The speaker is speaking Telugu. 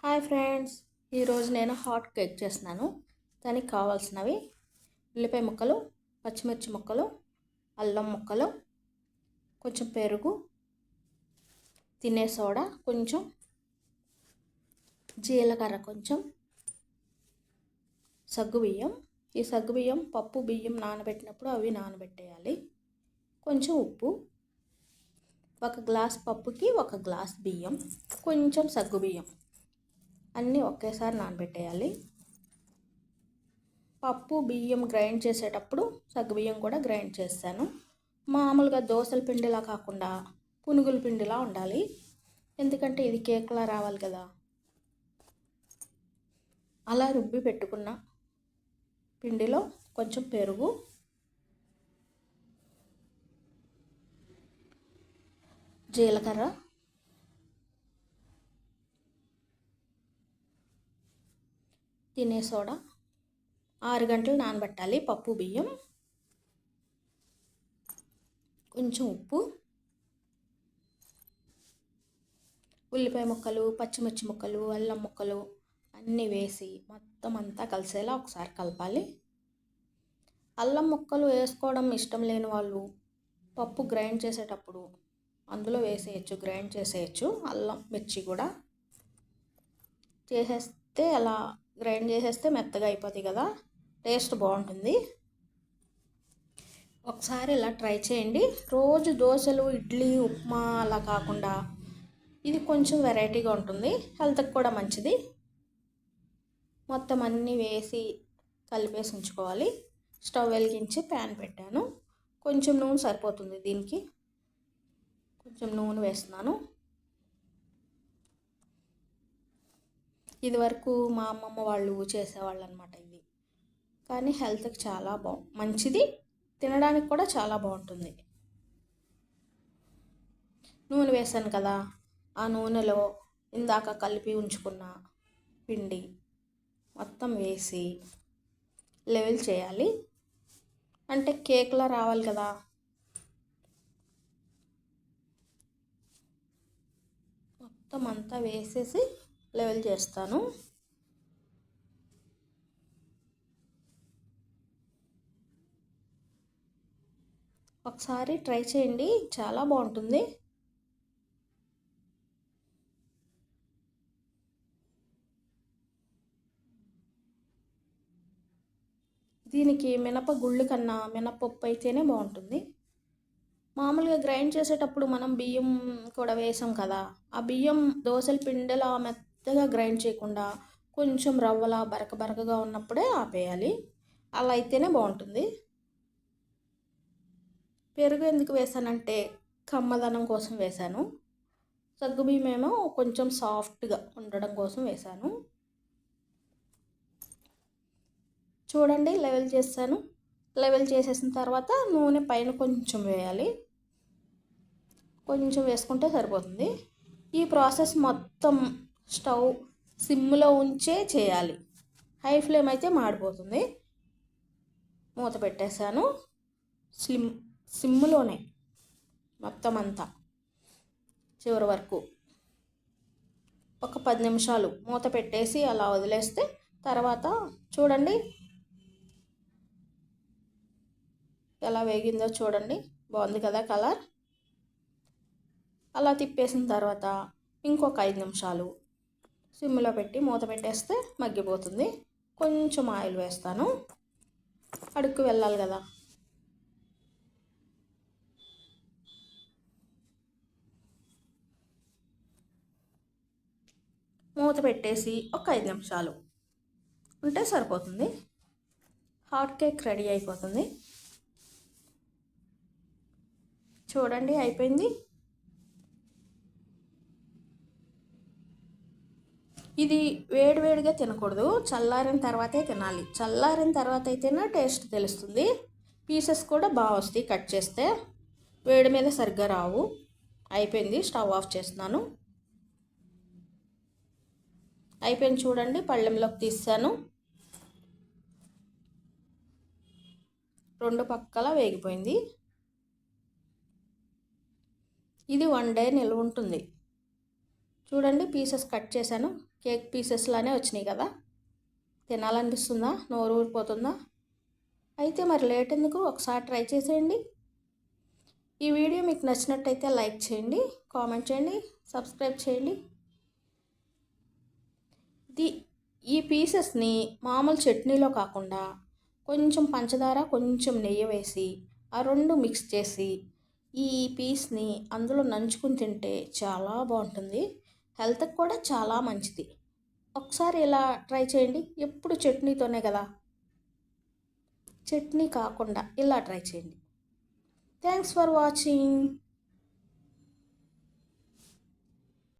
హాయ్ ఫ్రెండ్స్, ఈరోజు నేను హాట్ కేక్ చేస్తున్నాను. దానికి కావాల్సినవి ఉల్లిపాయ ముక్కలు, పచ్చిమిర్చి ముక్కలు, అల్లం ముక్కలు, కొంచెం పెరుగు, తినే సోడా కొంచెం, జీలకర్ర కొంచెం, సగ్గుబియ్యం. ఈ సగ్గుబియ్యం పప్పు బియ్యం నానబెట్టినప్పుడు అవి నానబెట్టేయాలి. కొంచెం ఉప్పు, ఒక గ్లాస్ పప్పుకి ఒక గ్లాస్ బియ్యం, కొంచెం సగ్గుబియ్యం అన్నీ ఒకేసారి నానబెట్టేయాలి. పప్పు బియ్యం గ్రైండ్ చేసేటప్పుడు సగ్గుబియ్యం కూడా గ్రైండ్ చేస్తాను. మామూలుగా దోశల పిండిలా కాకుండా పునుగుల పిండిలా ఉండాలి, ఎందుకంటే ఇది కేక్లా రావాలి కదా. అలా రుబ్బి పెట్టుకున్న పిండిలో కొంచెం పెరుగు, జీలకర్ర, తినే సోడా, 6 గంటలు నానబెట్టాలి పప్పు బియ్యం, కొంచెం ఉప్పు, ఉల్లిపాయ ముక్కలు, పచ్చిమిర్చి ముక్కలు, అల్లం ముక్కలు అన్నీ వేసి మొత్తం అంతా కలిసేలా ఒకసారి కలపాలి. అల్లం ముక్కలు వేసుకోవడం ఇష్టం లేని వాళ్ళు పప్పు గ్రైండ్ చేసేటప్పుడు అందులో వేసేయచ్చు, గ్రైండ్ చేసేయచ్చు. అల్లం మిర్చి కూడా చేసేస్తే అలా గ్రైండ్ చేసేస్తే మెత్తగా అయిపోతుంది కదా, టేస్ట్ బాగుంటుంది. ఒకసారి ఇలా ట్రై చేయండి. రోజు దోశలు, ఇడ్లీ, ఉప్మా అలా కాకుండా ఇది కొంచెం వెరైటీగా ఉంటుంది, హెల్త్కి కూడా మంచిది. మొత్తం అన్నీ వేసి కలిపేసి ఉంచుకోవాలి. స్టవ్ వెలిగించి ప్యాన్ పెట్టాను. కొంచెం నూనె సరిపోతుంది దీనికి, కొంచెం నూనె వేస్తున్నాను. ఇది వరకు మా అమ్మమ్మ వాళ్ళు చేసేవాళ్ళు అనమాట ఇది, కానీ హెల్త్కి చాలా మంచిది, తినడానికి కూడా చాలా బాగుంటుంది. నూనె వేసాను కదా, ఆ నూనెలో ఇందాక కలిపి ఉంచుకున్న పిండి మొత్తం వేసి లెవెల్ చేయాలి. అంటే కేక్లా రావాలి కదా. మొత్తం అంతా వేసేసి లెవెల్ చేస్తాను. ఒకసారి ట్రై చేయండి, చాలా బాగుంటుంది. దీనికి మినపగుళ్ళు కన్నా మినపప్పు అయితేనే బాగుంటుంది. మామూలుగా గ్రైండ్ చేసేటప్పుడు మనం బియ్యం కూడా వేసాం కదా, ఆ బియ్యం దోశల పిండిలా మెత్తగా గ్రైండ్ చేయకుండా కొంచెం రవ్వలా బరకగా ఉన్నప్పుడే ఆపేయాలి, అలా అయితేనే బాగుంటుంది. పెరుగు ఎందుకు వేసానంటే కమ్మదనం కోసం వేసాను. సగ్గుబియ్యం ఏమో కొంచెం సాఫ్ట్గా ఉండడం కోసం వేసాను. చూడండి, లెవెల్ చేస్తాను. లెవెల్ చేసేసిన తర్వాత నూనె పైన కొంచెం వేయాలి, కొంచెం వేసుకుంటే సరిపోతుంది. ఈ ప్రాసెస్ మొత్తం స్టవ్ సిమ్లో ఉంచే చేయాలి, హై ఫ్లేమ్ అయితే మాడిపోతుంది. మూత పెట్టేశాను. సిమ్లోనే మొత్తం అంతా చివరి వరకు ఒక 10 నిమిషాలు మూత పెట్టేసి అలా వదిలేస్తే తర్వాత చూడండి ఎలా వేగిందో చూడండి, బాగుంది కదా కలర్. అలా తిప్పేసిన తర్వాత ఇంకొక 5 నిమిషాలు సిమ్లో పెట్టి మూత పెట్టేస్తే మగ్గిపోతుంది. కొంచెం ఆయిల్ వేస్తాను, అడుక్కు వెళ్ళాలి కదా. మూత పెట్టేసి ఒక 5 నిమిషాలు ఉంటే సరిపోతుంది. హాట్ కేక్ రెడీ అయిపోతుంది. చూడండి, అయిపోయింది. ఇది వేడివేడిగా తినకూడదు, చల్లారిన తర్వాతే తినాలి. చల్లారిన తర్వాత అయితేనే టేస్ట్ తెలుస్తుంది. పీసెస్ కూడా బాగా వస్తాయి కట్ చేస్తే, వేడి మీద సరిగ్గా రావు. అయిపోయింది, స్టవ్ ఆఫ్ చేస్తున్నాను. అయిపోయింది చూడండి, పళ్ళెంలోకి తీసాను. 2 పక్కల వేగిపోయింది. ఇది 1 డే నిల్వ ఉంటుంది. చూడండి పీసెస్ కట్ చేశాను, కేక్ పీసెస్ లానే వచ్చినాయి కదా. తినాలనిపిస్తుందా? నోరు ఊరిపోతుందా? అయితే మరి లేట్ ఎందుకు, ఒకసారి ట్రై చేసేయండి. ఈ వీడియో మీకు నచ్చినట్టయితే లైక్ చేయండి, కామెంట్ చేయండి, సబ్స్క్రైబ్ చేయండి. ఈ పీసెస్ని మామూలు చట్నీలో కాకుండా కొంచెం పంచదార కొంచెం నెయ్యి వేసి ఆ రెండు మిక్స్ చేసి ఈ పీస్ని అందులో నంచుకుని తింటే చాలా బాగుంటుంది. హెల్త్కి కూడా చాలా మంచిది. ఒకసారి ఇలా ట్రై చేయండి. ఎప్పుడు చట్నీతోనే కదా, చట్నీ కాకుండా ఇలా ట్రై చేయండి. Thanks for watching.